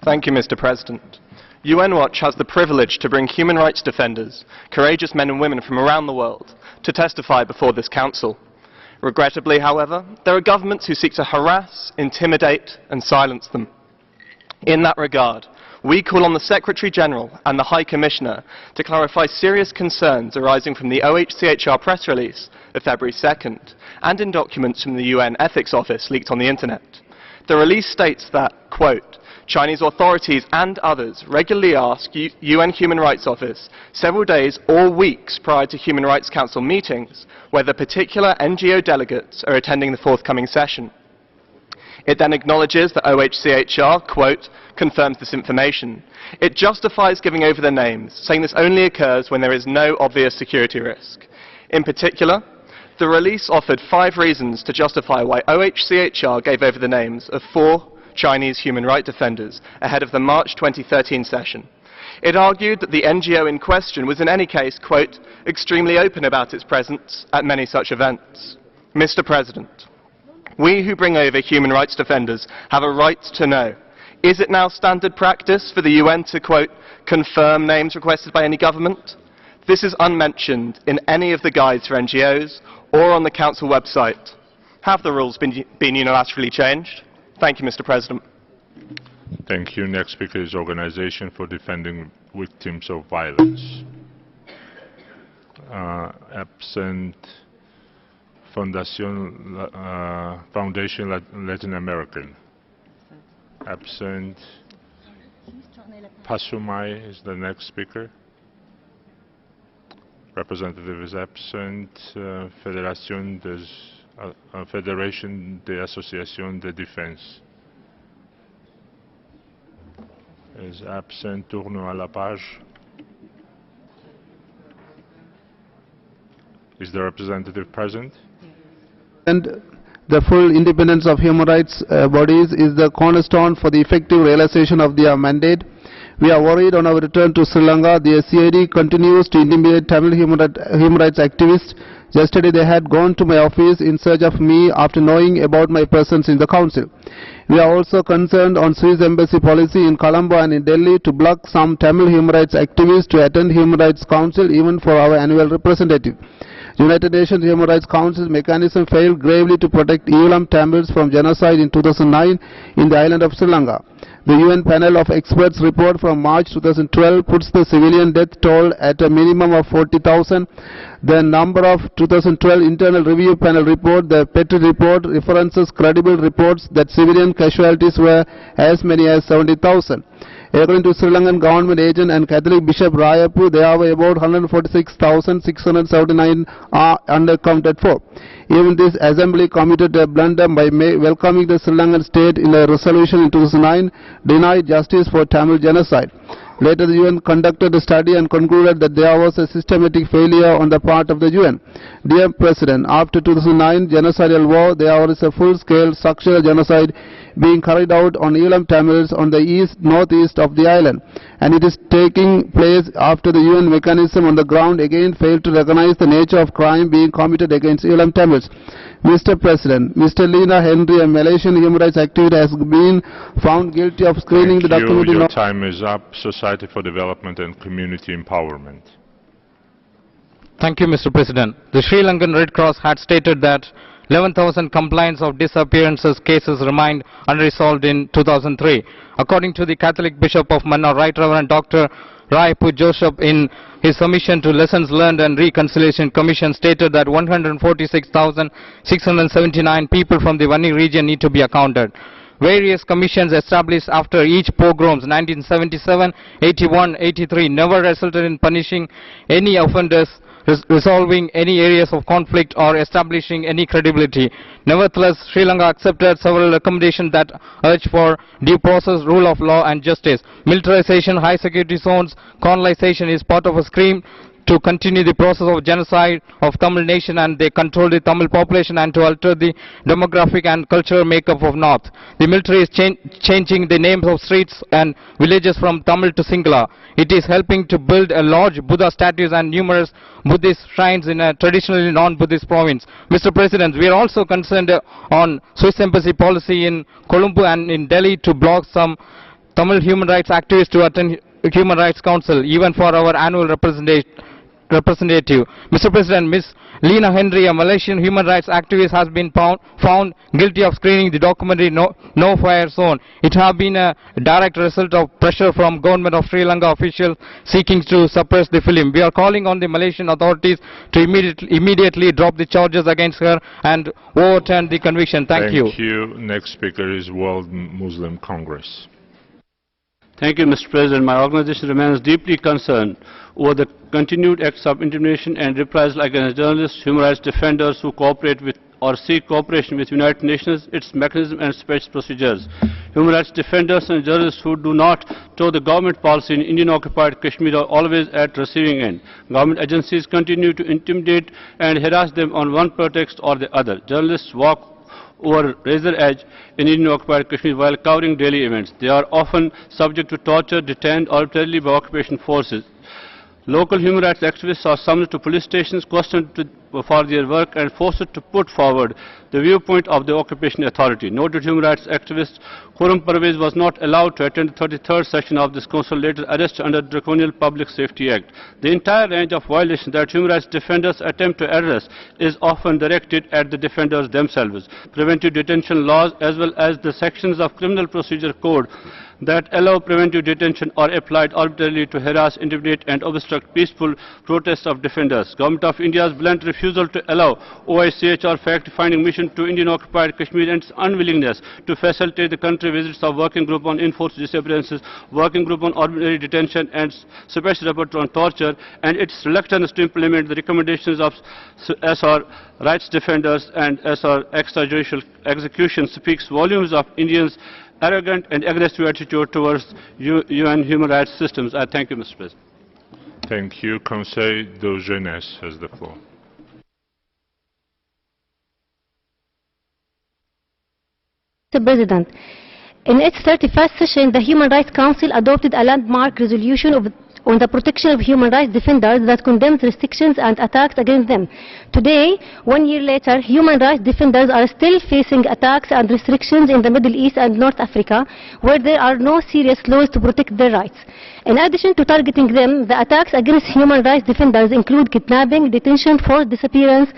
Thank you, Mr. President. UN Watch has the privilege to bring human rights defenders, courageous men and women from around the world, to testify before this Council. Regrettably, however, there are governments who seek to harass, intimidate and silence them. In that regard, we call on the Secretary-General and the High Commissioner to clarify serious concerns arising from the OHCHR press release of February 2nd and in documents from the UN Ethics Office leaked on the Internet. The release states that, quote, Chinese authorities and others regularly ask UN Human Rights Office several days or weeks prior to Human Rights Council meetings whether particular NGO delegates are attending the forthcoming session. It then acknowledges that OHCHR, quote, confirms this information. It justifies giving over their names, saying this only occurs when there is no obvious security risk. In particular, the release offered 5 reasons to justify why OHCHR gave over the names of 4 Chinese human rights defenders ahead of the March 2013 session. It argued that the NGO in question was in any case, quote, extremely open about its presence at many such events. Mr. President, we who bring over human rights defenders have a right to know, is it now standard practice for the UN to, quote, confirm names requested by any government? This is unmentioned in any of the guides for NGOs or on the Council website. Have the rules been unilaterally changed? Thank you, Mr. President. Thank you. Next speaker is Organization for Defending Victims of Violence. Absent Foundation Latin American. Absent. Pasumai is the next speaker. Representative is absent. Fédération des Associations de Défense is absent. Tournons à la page. Is the representative present? And the full independence of human rights bodies is the cornerstone for the effective realization of their mandate. We are worried on our return to Sri Lanka. The CID continues to intimidate Tamil human rights activists. Yesterday they had gone to my office in search of me after knowing about my presence in the council. We are also concerned on Swiss embassy policy in Colombo and in Delhi to block some Tamil human rights activists to attend Human Rights Council even for our annual representative. United Nations Human Rights Council's mechanism failed gravely to protect Elam Tamils from genocide in 2009 in the island of Sri Lanka. The UN panel of experts report from March 2012 puts the civilian death toll at a minimum of 40,000. The number of 2012 internal review panel report, the Petri report, references credible reports that civilian casualties were as many as 70,000. According to Sri Lankan government agent and Catholic Bishop Rayapu, there were about 146,679 unaccounted for. Even this assembly committed a blunder by welcoming the Sri Lankan state in a resolution in 2009, denied justice for Tamil genocide. Later the UN conducted a study and concluded that there was a systematic failure on the part of the UN. Dear President, after 2009 genocidal war, there was a full-scale structural genocide being carried out on Elam Tamils on the northeast of the island, and it is taking place after the UN mechanism on the ground again failed to recognize the nature of crime being committed against Elam Tamils. Mr. President, Mr. Lena Henry, a Malaysian human rights activist, has been found guilty of screening the documentary. Your time is up. Society for Development and Community Empowerment. Thank you, Mr. President. The Sri Lankan Red Cross had stated that 11,000 complaints of disappearances cases remained unresolved in 2003. According to the Catholic Bishop of Mannar, Right Reverend Dr. Raipu Joseph, in his submission to Lessons Learned and Reconciliation Commission, stated that 146,679 people from the Vani region need to be accounted. Various commissions established after each pogroms 1977, 81, 83 never resulted in punishing any offenders, resolving any areas of conflict or establishing any credibility. Nevertheless, Sri Lanka accepted several recommendations that urge for due process, rule of law and justice. Militarization, high security zones, colonization is part of a scheme to continue the process of genocide of Tamil nation, and they control the Tamil population and to alter the demographic and cultural makeup of North. The military is changing the names of streets and villages from Tamil to Sinhala. It is helping to build a large Buddha statues and numerous Buddhist shrines in a traditionally non-Buddhist province. Mr. President, we are also concerned on Swiss embassy policy in Colombo and in Delhi to block some Tamil human rights activists to attend Human Rights Council, even for our annual representative. Mr. President, Ms. Lena Henry, a Malaysian human rights activist, has been found guilty of screening the documentary No Fire Zone. It has been a direct result of pressure from government of Sri Lanka officials seeking to suppress the film. We are calling on the Malaysian authorities to immediately drop the charges against her and overturn the conviction. Thank you. Thank you. Next speaker is World Muslim Congress. Thank you, Mr. President. My organization remains deeply concerned over the continued acts of intimidation and reprisal against journalists, human rights defenders who cooperate with or seek cooperation with United Nations, its mechanisms and special procedures. Human rights defenders and journalists who do not toe the government policy in Indian-occupied Kashmir are always at receiving end. Government agencies continue to intimidate and harass them on one pretext or the other. Journalists walk over razor edge in Indian-occupied Kashmir while covering daily events. They are often subject to torture, detained arbitrarily by occupation forces. Local human rights activists are summoned to police stations, questioned for their work and forced to put forward the viewpoint of the occupation authority. Noted human rights activist Khurram Parvez was not allowed to attend the 33rd session of this council, later arrested under the Draconian Public Safety Act. The entire range of violations that human rights defenders attempt to address is often directed at the defenders themselves. Preventive detention laws as well as the sections of Criminal Procedure Code that allow preventive detention are applied arbitrarily to harass, intimidate and obstruct peaceful protests of defenders. Government of India's blunt refusal refusal to allow OICH or fact-finding mission to Indian-occupied Kashmir and its unwillingness to facilitate the country visits of Working Group on Enforced Disappearances, Working Group on Arbitrary Detention and Special Rapporteur on Torture, and its reluctance to implement the recommendations of SR rights defenders and SR extrajudicial execution speaks volumes of Indians' arrogant and aggressive attitude towards UN human rights systems. I thank you, Mr. President. Thank you. Conseil de Jeunesse has the floor. Mr. President, in its 31st session, the Human Rights Council adopted a landmark resolution on the protection of human rights defenders that condemns restrictions and attacks against them. Today, 1 year later, human rights defenders are still facing attacks and restrictions in the Middle East and North Africa, where there are no serious laws to protect their rights. In addition to targeting them, the attacks against human rights defenders include kidnapping, detention, forced disappearance,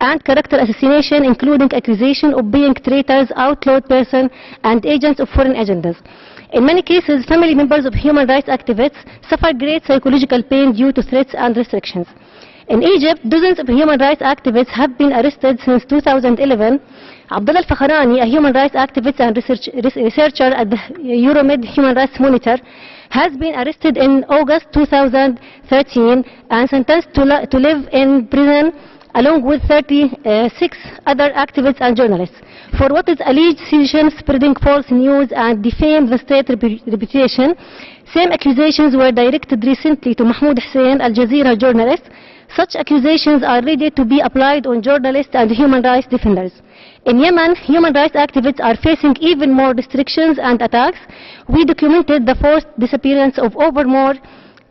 and character assassination, including accusation of being traitors, outlawed persons, and agents of foreign agendas. In many cases, family members of human rights activists suffer great psychological pain due to threats and restrictions. In Egypt, dozens of human rights activists have been arrested since 2011. Abdullah al-Fakhrani, a human rights activist and researcher at the Euromed Human Rights Monitor, has been arrested in August 2013 and sentenced to live in prison along with 36 other activists and journalists for what is alleged sedition, spreading false news, and defame the state reputation. Same accusations were directed recently to Mahmoud Hussein, Al Jazeera journalist. Such accusations are ready to be applied on journalists and human rights defenders. In Yemen, human rights activists are facing even more restrictions and attacks. We documented the forced disappearance of over more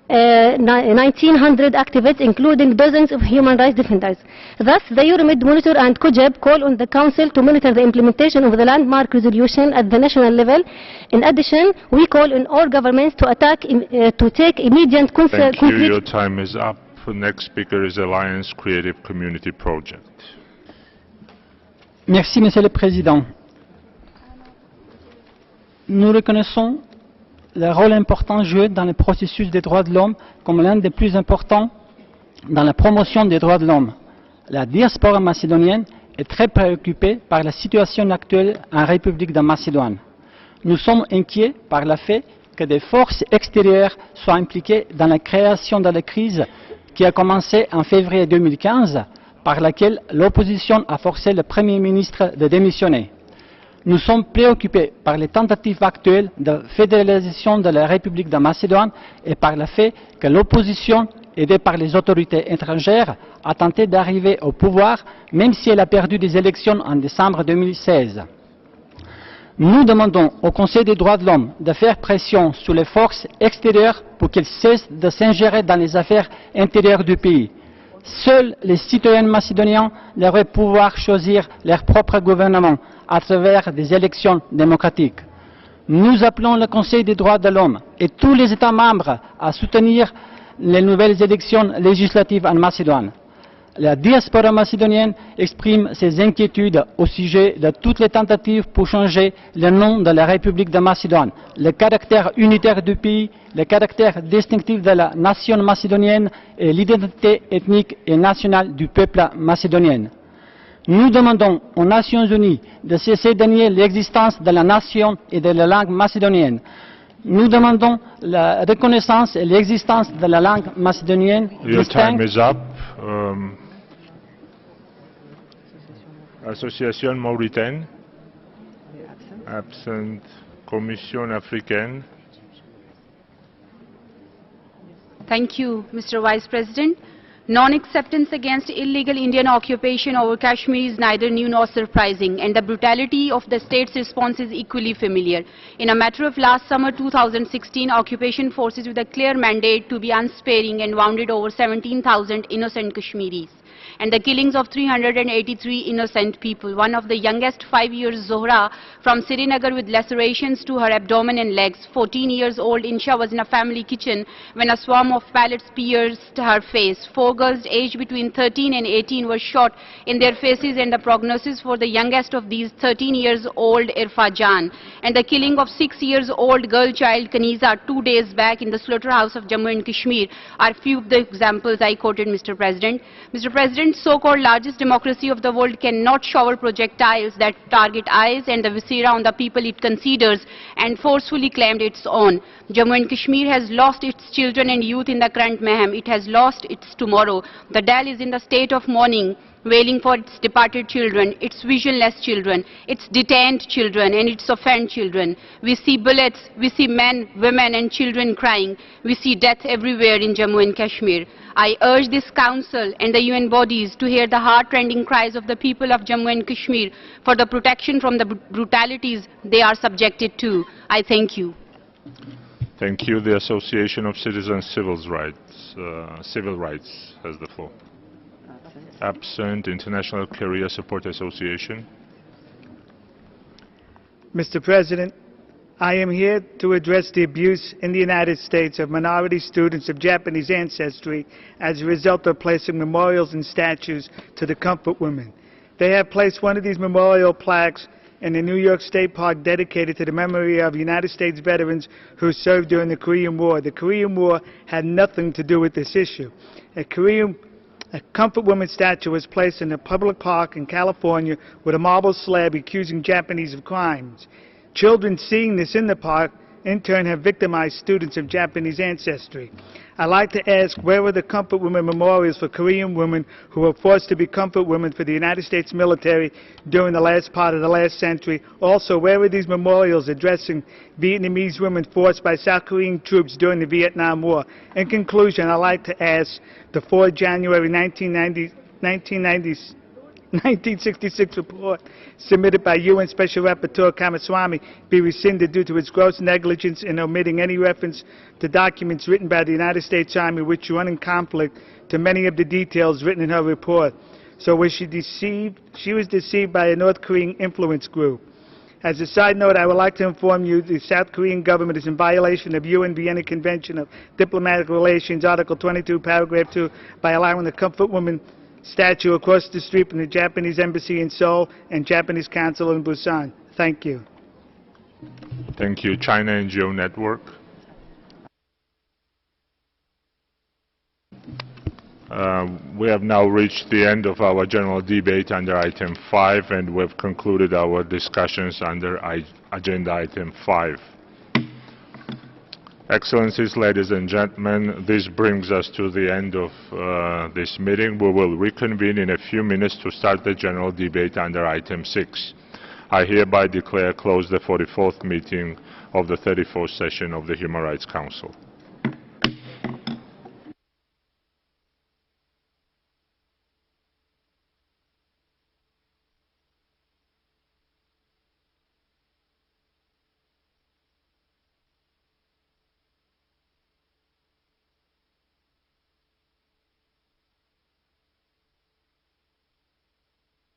1,900 activists, including dozens of human rights defenders. Thus, the Euromed Monitor and COGEB call on the Council to monitor the implementation of the landmark resolution at the national level. In addition, we call on all governments to take immediate Thank you. Your time is up. Next speaker is Alliance Creative Community Project. Merci, Monsieur le Président. Nous reconnaissons le rôle important joué dans le processus des droits de l'homme comme l'un des plus importants dans la promotion des droits de l'homme. La diaspora macédonienne est très préoccupée par la situation actuelle en République de Macédoine. Nous sommes inquiets par le fait que des forces extérieures soient impliquées dans la création de la crise qui a commencé en février 2015, par laquelle l'opposition a forcé le Premier ministre de démissionner. Nous sommes préoccupés par les tentatives actuelles de fédéralisation de la République de Macédoine et par le fait que l'opposition, aidée par les autorités étrangères, a tenté d'arriver au pouvoir, même si elle a perdu des élections en décembre 2016. Nous demandons au Conseil des droits de l'homme de faire pression sur les forces extérieures pour qu'elles cessent de s'ingérer dans les affaires intérieures du pays. Seuls les citoyens macédoniens devraient pouvoir choisir leur propre gouvernement à travers des élections démocratiques. Nous appelons le Conseil des droits de l'homme et tous les États membres à soutenir les nouvelles élections législatives en Macédoine. La diaspora macédonienne exprime ses inquiétudes au sujet de toutes les tentatives pour changer le nom de la République de Macédoine, le caractère unitaire du pays, le caractère distinctif de la nation macédonienne et l'identité ethnique et nationale du peuple macédonien. Nous demandons aux Nations Unies de cesser de nier l'existence de la nation et de la langue macédonienne. Nous demandons la reconnaissance et l'existence de la langue macédonienne distincte. Your time is up. Association Mauritaine, absent. Commission africaine. Thank you, Mr. Vice President. Non-acceptance against illegal Indian occupation over Kashmir is neither new nor surprising, and the brutality of the state's response is equally familiar. In a matter of last summer 2016, occupation forces with a clear mandate to be unsparing and wounded over 17,000 innocent Kashmiris, and the killings of 383 innocent people. One of the youngest, 5 years Zohra, from Srinagar with lacerations to her abdomen and legs. 14 years old Insha was in a family kitchen when a swarm of pellets pierced her face. 4 girls aged between 13 and 18 were shot in their faces, and the prognosis for the youngest of these, 13 years old Irfa Jan, and the killing of 6 years old girl child Kaniza 2 days back in the slaughterhouse of Jammu and Kashmir are few of the examples I quoted, Mr. President. Mr. President, current so-called largest democracy of the world cannot shower projectiles that target eyes and the viscera on the people it considers and forcefully claimed its own. Jammu and Kashmir has lost its children and youth in the current mayhem. It has lost its tomorrow. The Dal is in the state of mourning, wailing for its departed children, its visionless children, its detained children, and its offended children. We see bullets, we see men, women, and children crying. We see death everywhere in Jammu and Kashmir. I urge this Council and the UN bodies to hear the heart-rending cries of the people of Jammu and Kashmir for the protection from the brutalities they are subjected to. I thank you. Thank you. The Association of Citizens Civil Rights has the floor. Absent. International Career Support Association. Mr. President, I am here to address the abuse in the United States of minority students of Japanese ancestry as a result of placing memorials and statues to the comfort women. They have placed one of these memorial plaques in the New York State Park dedicated to the memory of United States veterans who served during the Korean War. The Korean War had nothing to do with this issue. A comfort woman statue was placed in a public park in California with a marble slab accusing Japanese of crimes. Children seeing this in the park, in turn, have victimized students of Japanese ancestry. I'd like to ask, where were the comfort women memorials for Korean women who were forced to be comfort women for the United States military during the last part of the last century? Also, where were these memorials addressing Vietnamese women forced by South Korean troops during the Vietnam War? In conclusion, I'd like to ask the 4 January 1966 report submitted by UN Special Rapporteur Kamaswamy be rescinded due to its gross negligence in omitting any reference to documents written by the United States Army which run in conflict to many of the details written in her report. So was she deceived? She was deceived by a North Korean influence group. As a side note, I would like to inform you the South Korean government is in violation of UN Vienna Convention of Diplomatic Relations, Article 22, Paragraph 2, by allowing the comfort woman statue across the street from the Japanese Embassy in Seoul and Japanese Consul in Busan. Thank you. Thank you. China NGO Network. We have now reached the end of our general debate under item 5, and we've concluded our discussions under agenda item 5. Excellencies, ladies and gentlemen, this brings us to the end of this meeting. We will reconvene in a few minutes to start the general debate under item 6. I hereby declare closed the 44th meeting of the 34th session of the Human Rights Council.